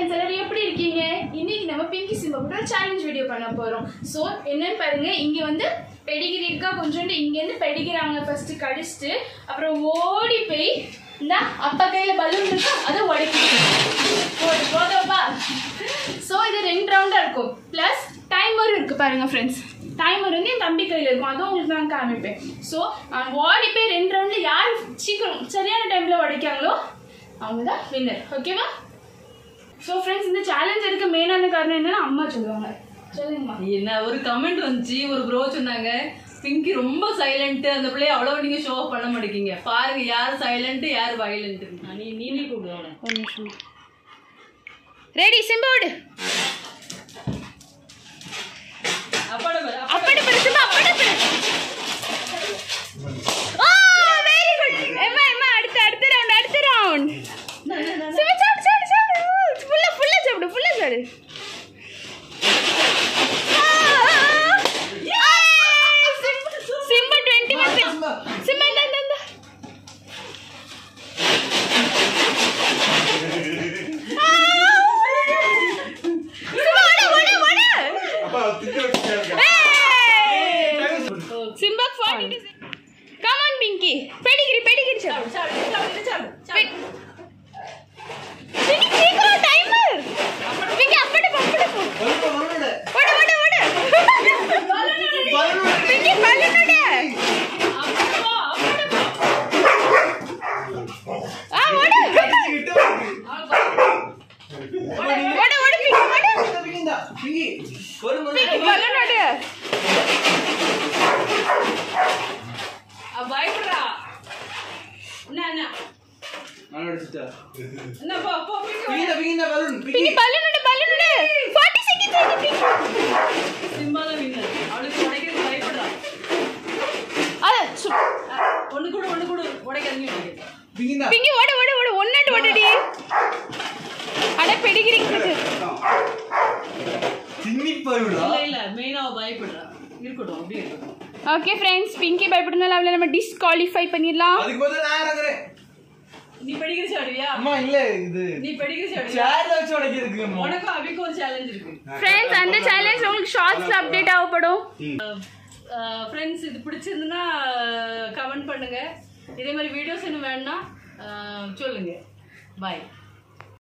Friends எல்லாரும் எப்படி இருக்கீங்க? இன்னைக்கு நம்ம பிங்கி சிம்பா கூட சேலஞ்ச் வீடியோ பண்ண போறோம். சோ என்னன்னு பாருங்க, இங்க வந்து பெடிகிரி இருக்கா, கொஞ்சோண்டு இங்க இருந்து பெடிகிறாங்க ஃபர்ஸ்ட் கடிச்சிட்டு, அப்புறம் ஓடி போய் இந்த அப்பா கையில பலூன் இருக்கா அதை உடைக்கிட்டு போதப்பா. ஸோ இது 2 ரவுண்டா இருக்கும். பிளஸ் டைமரும் இருக்கு பாருங்க ஃப்ரெண்ட்ஸ். டைமர் வந்து என் தம்பி கையில் இருக்கும், அதுவும் உங்களுக்கு நான் காமிப்பேன். ஸோ ஓடி போய் 2 ரவுண்ட்ல யார் சீக்கிரம் சரியான டைம்ல உடைக்காங்களோ அவங்க தான் வின்னர். ஓகேவா? ஸோ ஃப்ரெண்ட்ஸ், இந்த சேலஞ்ச் இருக்க மெயினான காரணம் என்னன்னா அம்மா சொல்லுவாங்க. சொல்லுங்கம்மா. என்ன ஒரு கமெண்ட் வந்துச்சு, ஒரு ப்ரோ சொன்னாங்க பிங்கி ரொம்ப சைலண்ட், அந்த பிள்ளைய அவ்வளவு நீங்க ஷோ பண்ண மாட்டேங்க. பாருங்க யார் சைலண்ட் யார் வயலண்ட். நீ கூப்பிடுவாங்க. ஒரு நிமிஷம். ரெடி சிம்போடு. அப்பட அப்பட சிம்பா அப்பட. ஓ வெரி குட். எம்மா அடுத்த ரவுண்ட். சிம்பா சாப்பிடு. ஃபுல்லா சாப்பிடு. சிம்பா 21. சிம்பா இந்த Simba 42. Come on, Pinky. Pedigree. Pinky, take a timer. Pinky, appadu. Pinky, balloon odu. Pinky, balloon odu. பயப்படுறா. என்ன நான் அடிச்சிட்டா. என்ன போ பிங்கி balloon odu. 40 seconds ஆயிடுச்சு. சிம்பா தான் வின்னர். அவளுக்கு உடைக்கிறது பயப்படுறா. ஒண்ணு கூட உடைக்காதீங்க. பிங்கி ஓடு ஒண்ணாட்டு ஓடுடி. அட பெடிகிரி சின்னி பருடா. இல்ல மெயினா பயப்படுறா. இருக்கட்டும் அப்படியே இருக்கட்டும். ஓகே ஃப்ரெண்ட்ஸ், பிங்கி பயப்படுறனால அவளை நம்ம டிஸ்குவாலிஃபை பண்ணிடலாம். அதுக்கு பதிலா நான் இறங்குறேன். நீ பெடிகிரி சாடுவியா? அம்மா இல்ல இது நீ பெடிகிரி சாடுவியா? சேர்ல வச்சு உடைக்கிறதுக்கு அம்மா. உனக்கு அபிக்கு ஒரு சேலஞ்ச் இருக்கு. ஃப்ரெண்ட்ஸ், அந்த சேலஞ்ச் உங்களுக்கு ஷார்ட்ஸ்ல அப்டேட் ஆகப்படும். ஃப்ரெண்ட்ஸ், இது பிடிச்சிருந்தா கமெண்ட் பண்ணுங்க. இதே மாதிரி வீடியோஸ் என்ன வேணும்னா சொல்லுங்க. பாய்.